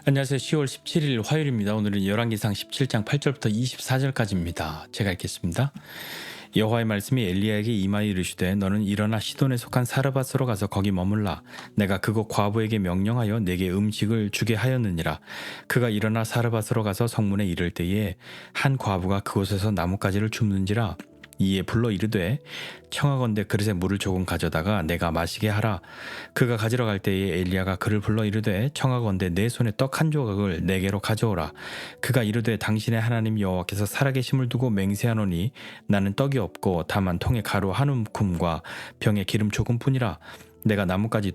안녕하세요. 10월 17일 화요일입니다. 오늘은 열왕기상 17장 8절부터 24절까지입니다. 제가 읽겠습니다. 여호와의 말씀이 엘리야에게 임하여 이르시되 너는 일어나 시돈에 속한 사르밧으로 가서 거기 머물라. 내가 그곳 과부에게 명령하여 내게 음식을 주게 하였느니라. 그가 일어나 사르밧으로 가서 성문에 이를 때에 한 과부가 그곳에서 나뭇가지를 줍는지라. 이에 불러 이르되 청하건대 그릇에 물을 조금 가져다가 내가 마시게 하라. 그가 가지러 갈 때에 엘리야가 그를 불러 이르되 청하건대 내 손에 떡 한 조각을 내게로 가져오라. 그가 이르되 당신의 하나님 여호와께서 살아계심을 두고 맹세하노니 나는 떡이 없고 다만 통에 가루 한 움큼과 병에 기름 조금뿐이라. 내가 나뭇가지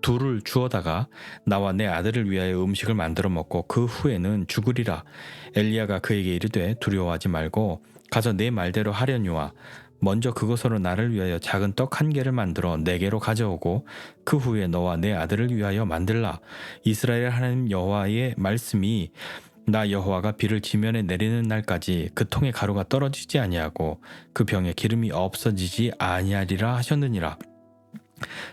둘을 주어다가 나와 내 아들을 위하여 음식을 만들어 먹고 그 후에는 죽으리라. 엘리야가 그에게 이르되 두려워하지 말고 가서 내 말대로 하려니와 먼저 그것으로 나를 위하여 작은 떡 한 개를 만들어 내게로 가져오고 그 후에 너와 내 아들을 위하여 만들라. 이스라엘 하나님 여호와의 말씀이 나 여호와가 비를 지면에 내리는 날까지 그 통에 가루가 떨어지지 아니하고 그 병에 기름이 없어지지 아니하리라 하셨느니라.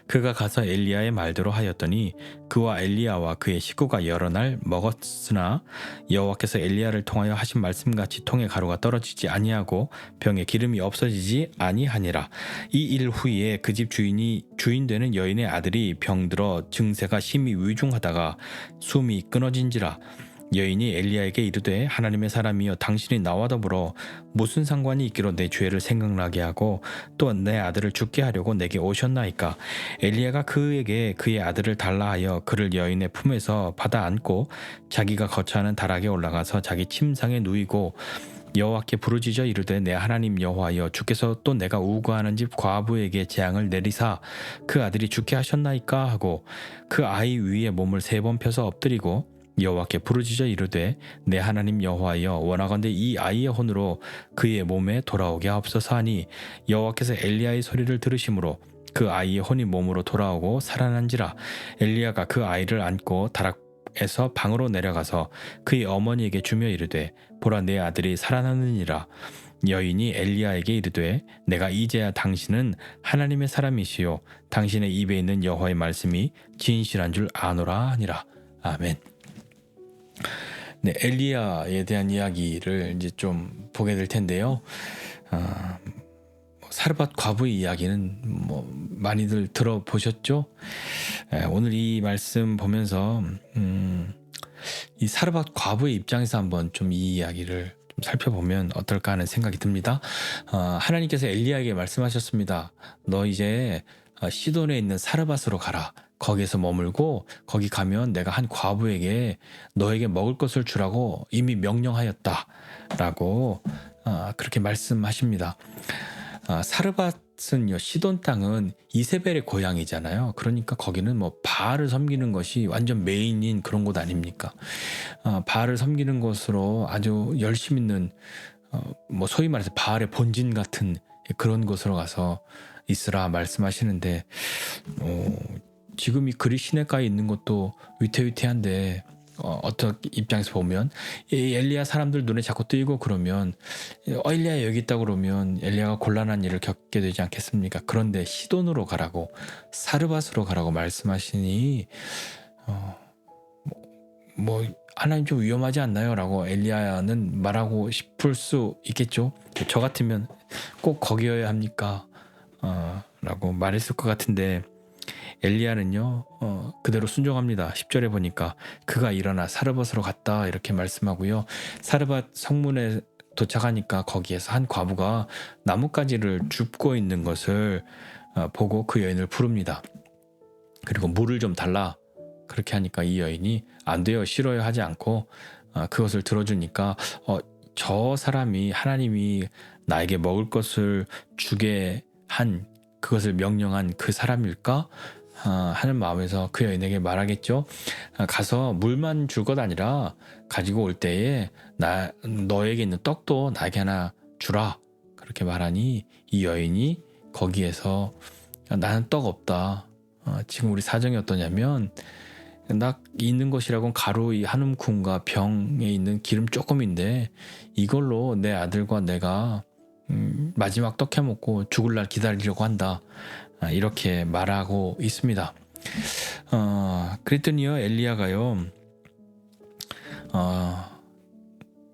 그가 가서 엘리야의 말대로 하였더니 그와 엘리야와 그의 식구가 여러 날 먹었으나 여호와께서 엘리야를 통하여 하신 말씀같이 통에 가루가 떨어지지 아니하고 병에 기름이 없어지지 아니하니라. 이 일 후에 그 집 주인 되는 여인의 아들이 병들어 증세가 심히 위중하다가 숨이 끊어진지라. 여인이 엘리야에게 이르되 하나님의 사람이여 당신이 나와 더불어 무슨 상관이 있기로 내 죄를 생각나게 하고 또 내 아들을 죽게 하려고 내게 오셨나이까. 엘리야가 그에게 그의 아들을 달라 하여 그를 여인의 품에서 받아 안고 자기가 거처하는 다락에 올라가서 자기 침상에 누이고 여호와께 부르짖어 이르되 내 하나님 여호와여 주께서 또 내가 우거하는 집 과부에게 재앙을 내리사 그 아들이 죽게 하셨나이까 하고 그 아이 위에 몸을 3번 펴서 엎드리고 여호와께 부르짖어 이르되 내 하나님 여호와여 원하건대 이 아이의 혼으로 그의 몸에 돌아오게 하옵소서 하니 여호와께서 엘리야의 소리를 들으심으로 그 아이의 혼이 몸으로 돌아오고 살아난지라. 엘리야가 그 아이를 안고 다락에서 방으로 내려가서 그의 어머니에게 주며 이르되 보라 내 아들이 살아나느니라. 여인이 엘리야에게 이르되 내가 이제야 당신은 하나님의 사람이시요 당신의 입에 있는 여호와의 말씀이 진실한 줄 아노라 하니라. 아멘. 네, 엘리야에 대한 이야기를 이제 좀 보게 될 텐데요. 사르밧 과부의 이야기는 많이들 들어보셨죠? 오늘 이 말씀 보면서 이 사르밧 과부의 입장에서 한번 좀 이 이야기를 좀 살펴보면 어떨까 하는 생각이 듭니다. 하나님께서 엘리야에게 말씀하셨습니다. 너 이제 시돈에 있는 사르밧으로 가라. 거기에서 머물고 거기 가면 내가 한 과부에게 너에게 먹을 것을 주라고 이미 명령하였다 라고 그렇게 말씀하십니다. 사르밧은요, 시돈 땅은 이세벨의 고향이잖아요. 그러니까 거기는 바알을 섬기는 것이 완전 메인인 그런 곳 아닙니까? 바알을 섬기는 곳으로 아주 열심 있는 소위 말해서 바알의 본진 같은 그런 곳으로 가서 있으라 말씀하시는데 지금 이 그리 시내가에 있는 것도 위태위태한데 어떤 입장에서 보면 이 엘리야 사람들 눈에 자꾸 띄고 그러면 엘리야 여기 있다 그러면 엘리야가 곤란한 일을 겪게 되지 않겠습니까? 그런데 시돈으로 가라고 사르밧으로 가라고 말씀하시니 하나님 좀 위험하지 않나요? 라고 엘리야는 말하고 싶을 수 있겠죠. 저 같으면 꼭 거기여야 합니까? 라고 말했을 것 같은데 엘리야는요 그대로 순종합니다. 10절에 보니까 그가 일어나 사르밧으로 갔다 이렇게 말씀하고요. 사르밧 성문에 도착하니까 거기에서 한 과부가 나뭇가지를 줍고 있는 것을 보고 그 여인을 부릅니다. 그리고 물을 좀 달라 그렇게 하니까 이 여인이 안 돼요 싫어요 하지 않고 그것을 들어주니까 저 사람이 하나님이 나에게 먹을 것을 주게 한 그것을 명령한 그 사람일까 하는 마음에서 그 여인에게 말하겠죠. 가서 물만 줄 것 아니라 가지고 올 때에 너에게 있는 떡도 나에게 하나 주라 그렇게 말하니 이 여인이 거기에서 나는 떡 없다. 지금 우리 사정이 어떠냐면 나 있는 것이라고는 가루 한 움큼과 병에 있는 기름 조금인데 이걸로 내 아들과 내가 마지막 떡 해먹고 죽을 날 기다리려고 한다. 이렇게 말하고 있습니다. 그랬더니요 엘리야가요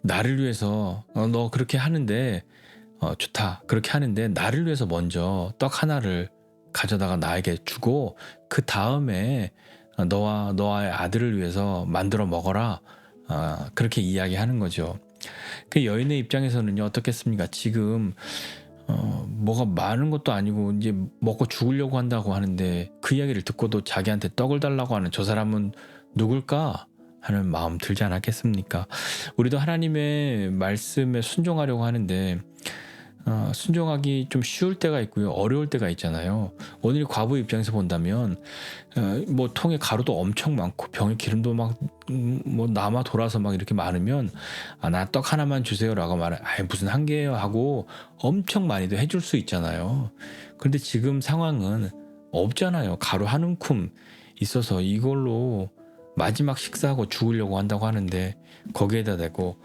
나를 위해서 너 그렇게 하는데 좋다. 그렇게 하는데 나를 위해서 먼저 떡 하나를 가져다가 나에게 주고 그 다음에 너와의 아들을 위해서 만들어 먹어라. 그렇게 이야기하는 거죠. 그 여인의 입장에서는요, 어떻겠습니까? 지금 뭐가 많은 것도 아니고 이제 먹고 죽으려고 한다고 하는데 그 이야기를 듣고도 자기한테 떡을 달라고 하는 저 사람은 누굴까 하는 마음 들지 않았겠습니까? 우리도 하나님의 말씀에 순종하려고 하는데 순종하기 좀 쉬울 때가 있고요, 어려울 때가 있잖아요. 오늘 과부 입장에서 본다면 뭐 통에 가루도 엄청 많고 병에 기름도 막 뭐 남아 돌아서 막 이렇게 많으면 나 떡 하나만 주세요라고 말해, 무슨 한 개예요 하고 엄청 많이도 해줄 수 있잖아요. 그런데 지금 상황은 없잖아요. 가루 한 움큼 있어서 이걸로 마지막 식사하고 죽으려고 한다고 하는데 거기에다 대고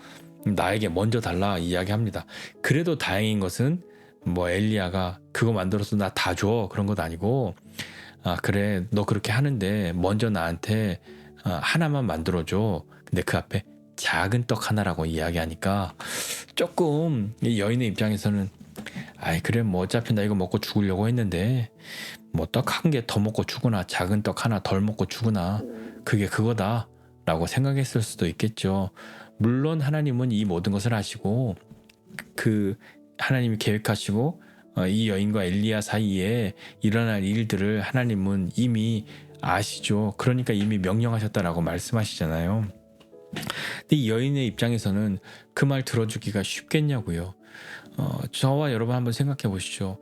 나에게 먼저 달라 이야기합니다. 그래도 다행인 것은 뭐 엘리야가 그거 만들어서 나 다 줘 그런 것도 아니고, 그래 너 그렇게 하는데 먼저 나한테 하나만 만들어줘. 근데 그 앞에 작은 떡 하나라고 이야기하니까 조금 이 여인의 입장에서는 그래 뭐 어차피 나 이거 먹고 죽으려고 했는데 뭐 떡 한 개 더 먹고 죽으나 작은 떡 하나 덜 먹고 죽으나 그게 그거다 라고 생각했을 수도 있겠죠. 물론 하나님은 이 모든 것을 아시고 그 하나님이 계획하시고 이 여인과 엘리야 사이에 일어날 일들을 하나님은 이미 아시죠. 그러니까 이미 명령하셨다라고 말씀하시잖아요. 근데 이 여인의 입장에서는 그 말 들어주기가 쉽겠냐고요. 저와 여러분 한번 생각해 보시죠.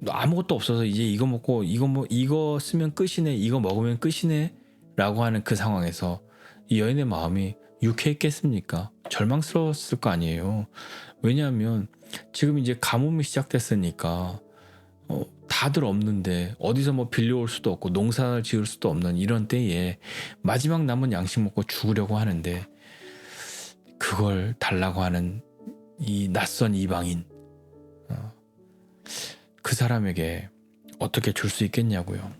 아무것도 없어서 이제 이거 먹고 이거 쓰면 끝이네, 이거 먹으면 끝이네 라고 하는 그 상황에서 이 여인의 마음이 유쾌했겠습니까? 절망스러웠을 거 아니에요. 왜냐하면 지금 이제 가뭄이 시작됐으니까 다들 없는데 어디서 뭐 빌려올 수도 없고 농사를 지을 수도 없는 이런 때에 마지막 남은 양식 먹고 죽으려고 하는데 그걸 달라고 하는 이 낯선 이방인, 그 사람에게 어떻게 줄 수 있겠냐고요.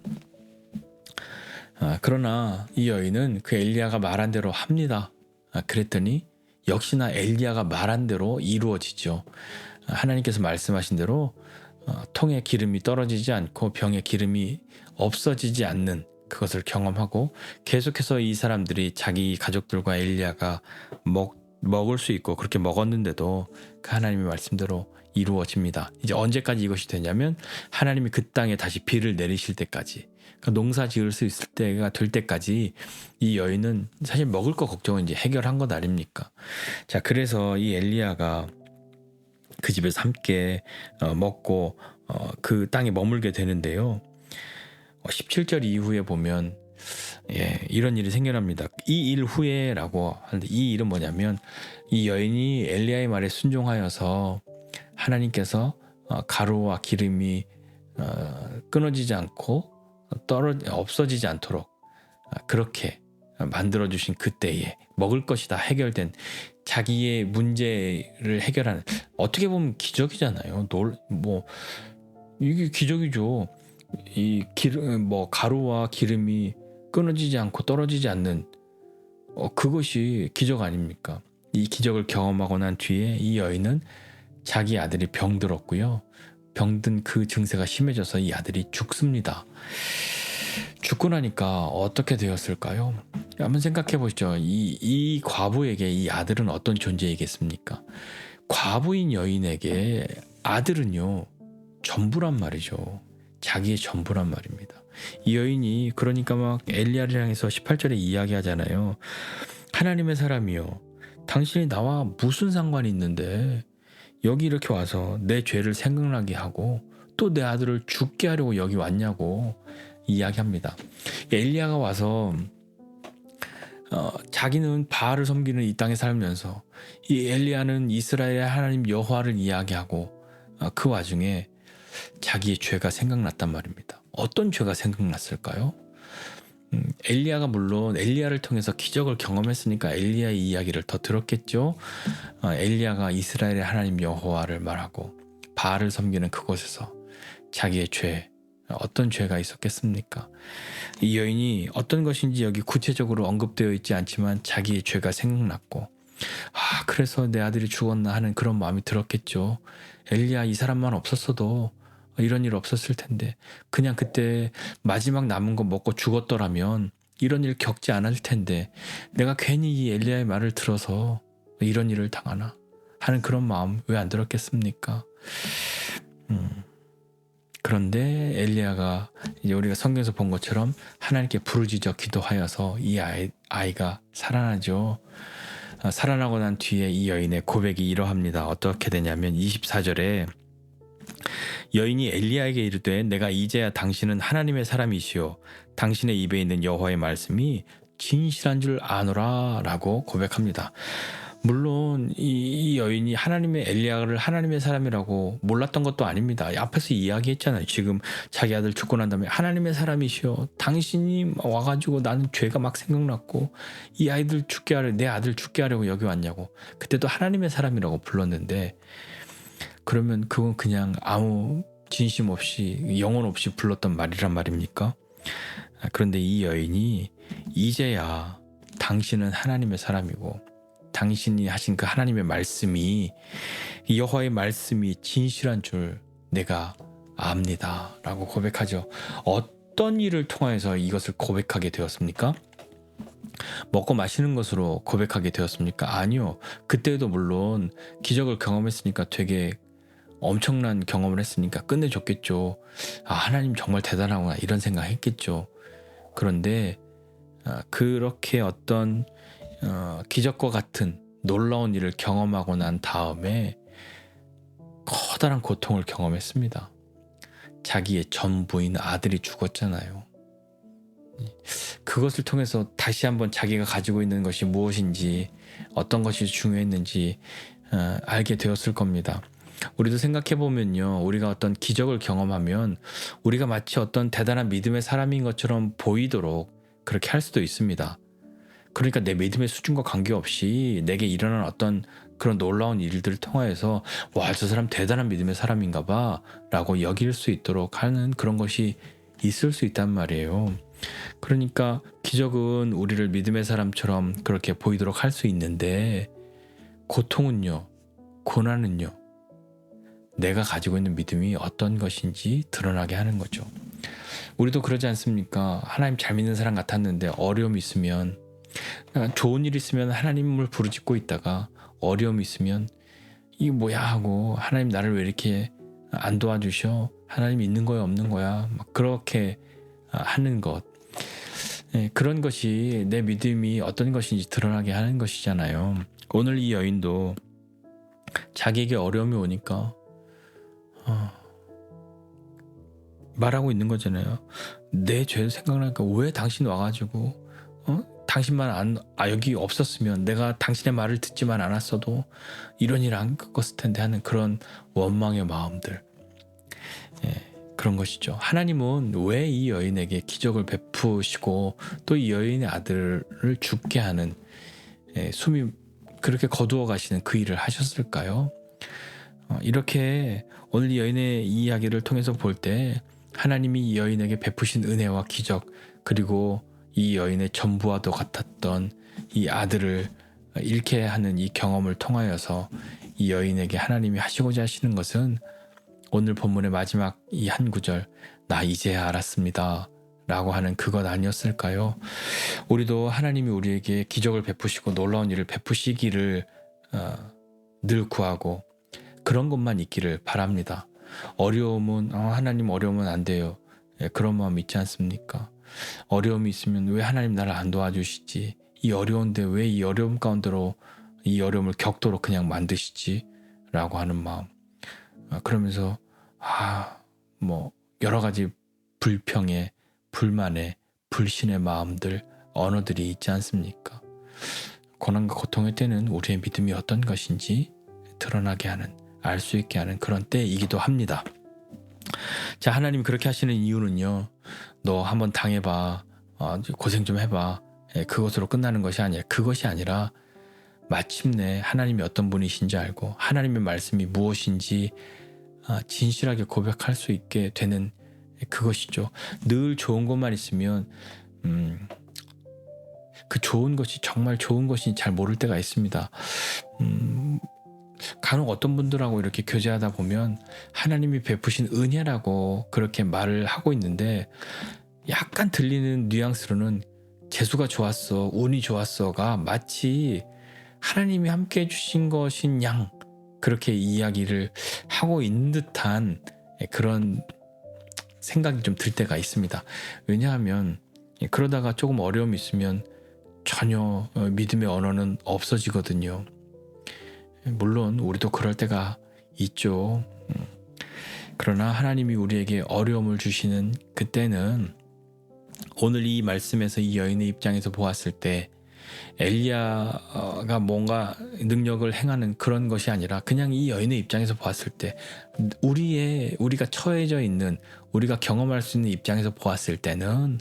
그러나 이 여인은 그 엘리야가 말한 대로 합니다. 그랬더니 역시나 엘리야가 말한 대로 이루어지죠. 하나님께서 말씀하신 대로 통에 기름이 떨어지지 않고 병에 기름이 없어지지 않는 그것을 경험하고 계속해서 이 사람들이 자기 가족들과 엘리야가 먹을 수 있고 그렇게 먹었는데도 그 하나님의 말씀대로 이루어집니다. 이제 언제까지 이것이 되냐면 하나님이 그 땅에 다시 비를 내리실 때까지, 그러니까 농사 지을 수 있을 때가 될 때까지 이 여인은 사실 먹을 거 걱정은 이제 해결한 것 아닙니까? 자, 그래서 이 엘리야가 그 집에서 함께 먹고 그 땅에 머물게 되는데요. 17절 이후에 보면 이런 일이 생겨납니다. 이 일 후에라고 하는데 이 일은 뭐냐면 이 여인이 엘리야의 말에 순종하여서 하나님께서 가루와 기름이 끊어지지 않고 없어지지 않도록 그렇게 만들어주신 그때에 먹을 것이 다 해결된 자기의 문제를 해결하는, 어떻게 보면 기적이잖아요. 이게 기적이죠. 이 가루와 기름이 끊어지지 않고 떨어지지 않는 그것이 기적 아닙니까? 이 기적을 경험하고 난 뒤에 이 여인은 자기 아들이 병들었고요. 병든 그 증세가 심해져서 이 아들이 죽습니다. 죽고 나니까 어떻게 되었을까요? 한번 생각해 보시죠. 이 과부에게 이 아들은 어떤 존재이겠습니까? 과부인 여인에게 아들은요, 전부란 말이죠. 자기의 전부란 말입니다. 이 여인이 그러니까 막 엘리야를 향해서 18절에 이야기하잖아요. 하나님의 사람이요, 당신이 나와 무슨 상관이 있는데 여기 이렇게 와서 내 죄를 생각나게 하고 또 내 아들을 죽게 하려고 여기 왔냐고 이야기합니다. 엘리야가 와서 자기는 바알을 섬기는 이 땅에 살면서 이 엘리야는 이스라엘의 하나님 여호와를 이야기하고 그 와중에 자기의 죄가 생각났단 말입니다. 어떤 죄가 생각났을까요? 엘리야가 물론 엘리야를 통해서 기적을 경험했으니까 엘리야의 이야기를 더 들었겠죠. 엘리야가 이스라엘의 하나님 여호와를 말하고 바알을 섬기는 그곳에서 자기의 죄, 어떤 죄가 있었겠습니까? 이 여인이 어떤 것인지 여기 구체적으로 언급되어 있지 않지만 자기의 죄가 생각났고 그래서 내 아들이 죽었나 하는 그런 마음이 들었겠죠. 엘리야 이 사람만 없었어도 이런 일 없었을 텐데 그냥 그때 마지막 남은 거 먹고 죽었더라면 이런 일 겪지 않을 텐데 내가 괜히 이 엘리야의 말을 들어서 이런 일을 당하나 하는 그런 마음 왜 안 들었겠습니까? 그런데 엘리야가 이제 우리가 성경에서 본 것처럼 하나님께 부르짖어 기도하여서 이 아이가 살아나죠. 살아나고 난 뒤에 이 여인의 고백이 이러합니다. 어떻게 되냐면 24절에 여인이 엘리야에게 이르되 내가 이제야 당신은 하나님의 사람이시오 당신의 입에 있는 여호와의 말씀이 진실한 줄 아노라 라고 고백합니다. 물론 이 여인이 엘리야를 하나님의 사람이라고 몰랐던 것도 아닙니다. 앞에서 이야기했잖아요. 지금 자기 아들 죽고 난 다음에 하나님의 사람이시오 당신이 와가지고 나는 죄가 막 생각났고 이 아이들 죽게 하려 내 아들 죽게 하려고 여기 왔냐고 그때도 하나님의 사람이라고 불렀는데 그러면 그건 그냥 아무 진심 없이 영혼 없이 불렀던 말이란 말입니까? 그런데 이 여인이 이제야 당신은 하나님의 사람이고 당신이 하신 그 하나님의 말씀이 여호와의 말씀이 진실한 줄 내가 압니다 라고 고백하죠. 어떤 일을 통해서 이것을 고백하게 되었습니까? 먹고 마시는 것으로 고백하게 되었습니까? 아니요. 그때도 물론 기적을 경험했으니까 되게 엄청난 경험을 했으니까 끝내줬겠죠. 하나님 정말 대단하구나 이런 생각 했겠죠. 그런데 그렇게 어떤 기적과 같은 놀라운 일을 경험하고 난 다음에 커다란 고통을 경험했습니다. 자기의 전부인 아들이 죽었잖아요. 그것을 통해서 다시 한번 자기가 가지고 있는 것이 무엇인지 어떤 것이 중요했는지 알게 되었을 겁니다. 우리도 생각해보면요. 우리가 어떤 기적을 경험하면 우리가 마치 어떤 대단한 믿음의 사람인 것처럼 보이도록 그렇게 할 수도 있습니다. 그러니까 내 믿음의 수준과 관계없이 내게 일어난 어떤 그런 놀라운 일들을 통하여서 와, 저 사람 대단한 믿음의 사람인가 봐 라고 여길 수 있도록 하는 그런 것이 있을 수 있단 말이에요. 그러니까 기적은 우리를 믿음의 사람처럼 그렇게 보이도록 할 수 있는데 고통은요, 고난은요, 내가 가지고 있는 믿음이 어떤 것인지 드러나게 하는 거죠. 우리도 그러지 않습니까? 하나님 잘 믿는 사람 같았는데 어려움이 있으면 좋은 일 있으면 하나님을 부르짖고 있다가 어려움이 있으면 이게 뭐야 하고 하나님 나를 왜 이렇게 안 도와주셔? 하나님 있는 거야 없는 거야? 막 그렇게 하는 것. 그런 것이 내 믿음이 어떤 것인지 드러나게 하는 것이잖아요. 오늘 이 여인도 자기에게 어려움이 오니까 말하고 있는 거잖아요. 내 죄 생각나니까 왜 당신 와가지고 당신만 여기 없었으면 내가 당신의 말을 듣지만 않았어도 이런 일 안 겪었을 텐데 하는 그런 원망의 마음들. 그런 것이죠. 하나님은 왜 이 여인에게 기적을 베푸시고 또 이 여인의 아들을 죽게 하는 숨이 그렇게 거두어 가시는 그 일을 하셨을까요? 이렇게 오늘 이 여인의 이야기를 통해서 볼 때 하나님이 이 여인에게 베푸신 은혜와 기적 그리고 이 여인의 전부와도 같았던 이 아들을 잃게 하는 이 경험을 통하여서 이 여인에게 하나님이 하시고자 하시는 것은 오늘 본문의 마지막 이 한 구절 나 이제야 알았습니다 라고 하는 그것 아니었을까요? 우리도 하나님이 우리에게 기적을 베푸시고 놀라운 일을 베푸시기를 늘 구하고 그런 것만 있기를 바랍니다. 어려움은 하나님 어려우면 안 돼요. 그런 마음 있지 않습니까? 어려움이 있으면 왜 하나님 나를 안 도와주시지? 이 어려운데 왜 이 어려움 가운데로 이 어려움을 겪도록 그냥 만드시지? 라고 하는 마음. 그러면서 여러 가지 불평에 불만에 불신의 마음들 언어들이 있지 않습니까? 고난과 고통의 때는 우리의 믿음이 어떤 것인지 드러나게 하는 알 수 있게 하는 그런 때이기도 합니다. 자, 하나님 그렇게 하시는 이유는요. 너 한번 당해봐. 고생 좀 해봐. 그것으로 끝나는 것이 아니라 그것이 아니라 마침내 하나님이 어떤 분이신지 알고 하나님의 말씀이 무엇인지 진실하게 고백할 수 있게 되는 그것이죠. 늘 좋은 것만 있으면 그 좋은 것이 정말 좋은 것인지 잘 모를 때가 있습니다. 간혹 어떤 분들하고 이렇게 교제하다 보면 하나님이 베푸신 은혜라고 그렇게 말을 하고 있는데, 약간 들리는 뉘앙스로는 재수가 좋았어, 운이 좋았어가 마치 하나님이 함께 해주신 것인 양 그렇게 이야기를 하고 있는 듯한 그런 생각이 좀 들 때가 있습니다. 왜냐하면 그러다가 조금 어려움이 있으면 전혀 믿음의 언어는 없어지거든요. 물론 우리도 그럴 때가 있죠. 그러나 하나님이 우리에게 어려움을 주시는 그때는, 오늘 이 말씀에서 이 여인의 입장에서 보았을 때 엘리야가 뭔가 능력을 행하는 그런 것이 아니라, 그냥 이 여인의 입장에서 보았을 때 우리가 처해져 있는, 우리가 경험할 수 있는 입장에서 보았을 때는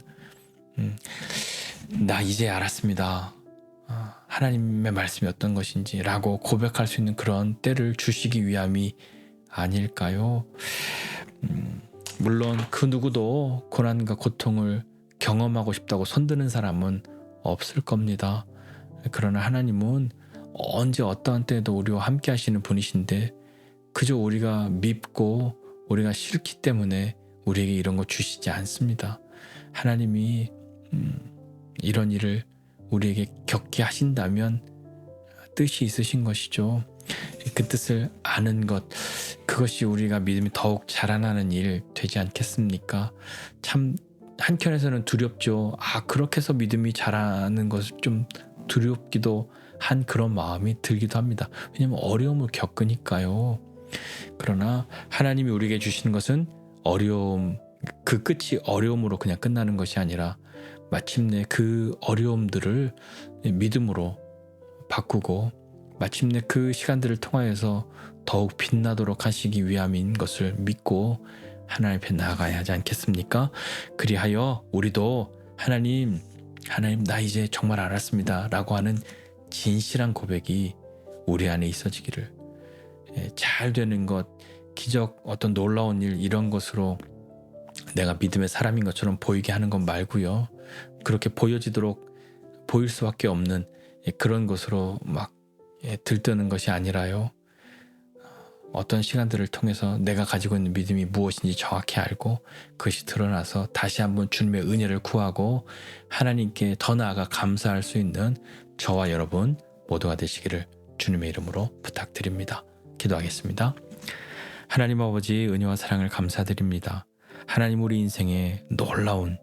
나 이제 알았습니다. 하나님의 말씀이 어떤 것인지 라고 고백할 수 있는 그런 때를 주시기 위함이 아닐까요? 물론 그 누구도 고난과 고통을 경험하고 싶다고 손드는 사람은 없을 겁니다. 그러나 하나님은 언제 어떠한 때에도 우리와 함께 하시는 분이신데, 그저 우리가 밉고 우리가 싫기 때문에 우리에게 이런 거 주시지 않습니다. 하나님이 이런 일을 우리에게 겪게 하신다면 뜻이 있으신 것이죠. 그 뜻을 아는 것, 그것이 우리가 믿음이 더욱 자라나는 일 되지 않겠습니까? 참 한켠에서는 두렵죠. 그렇게 해서 믿음이 자라는 것을 좀 두렵기도 한 그런 마음이 들기도 합니다. 왜냐하면 어려움을 겪으니까요. 그러나 하나님이 우리에게 주시는 것은 어려움, 그 끝이 어려움으로 그냥 끝나는 것이 아니라 마침내 그 어려움들을 믿음으로 바꾸고 마침내 그 시간들을 통하여서 더욱 빛나도록 하시기 위함인 것을 믿고 하나님 앞에 나아가야 하지 않겠습니까? 그리하여 우리도 하나님 나 이제 정말 알았습니다 라고 하는 진실한 고백이 우리 안에 있어지기를, 잘 되는 것, 기적, 어떤 놀라운 일, 이런 것으로 내가 믿음의 사람인 것처럼 보이게 하는 것 말고요, 그렇게 보일 수밖에 없는 그런 것으로 막 들뜨는 것이 아니라요, 어떤 시간들을 통해서 내가 가지고 있는 믿음이 무엇인지 정확히 알고 그것이 드러나서 다시 한번 주님의 은혜를 구하고 하나님께 더 나아가 감사할 수 있는 저와 여러분 모두가 되시기를 주님의 이름으로 부탁드립니다. 기도하겠습니다. 하나님 아버지, 은혜와 사랑을 감사드립니다. 하나님, 우리 인생에 놀라운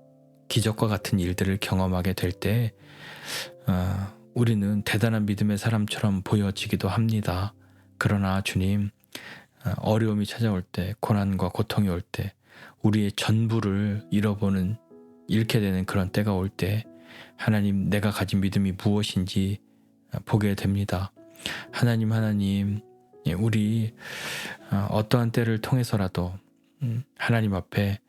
기적과 같은 일들을 경험하게 될 때 우리는 대단한 믿음의 사람처럼 보여지기도 합니다. 그러나 주님, 어려움이 찾아올 때, 고난과 고통이 올 때, 우리의 전부를 잃게 되는 그런 때가 올 때 하나님, 내가 가진 믿음이 무엇인지 보게 됩니다. 하나님, 우리 어떠한 때를 통해서라도 하나님 앞에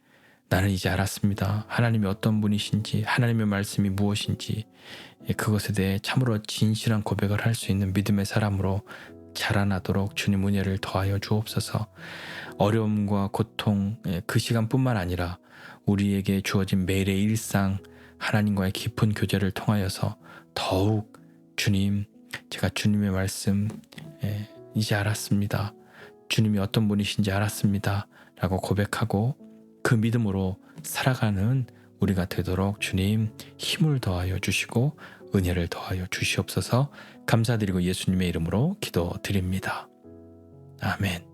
나는 이제 알았습니다. 하나님이 어떤 분이신지, 하나님의 말씀이 무엇인지, 그것에 대해 참으로 진실한 고백을 할 수 있는 믿음의 사람으로 자라나도록 주님 은혜를 더하여 주옵소서. 어려움과 고통, 그 시간뿐만 아니라 우리에게 주어진 매일의 일상, 하나님과의 깊은 교제를 통하여서 더욱 주님, 제가 주님의 말씀 이제 알았습니다. 주님이 어떤 분이신지 알았습니다 라고 고백하고 그 믿음으로 살아가는 우리가 되도록 주님 힘을 더하여 주시고 은혜를 더하여 주시옵소서. 감사드리고 예수님의 이름으로 기도드립니다. 아멘.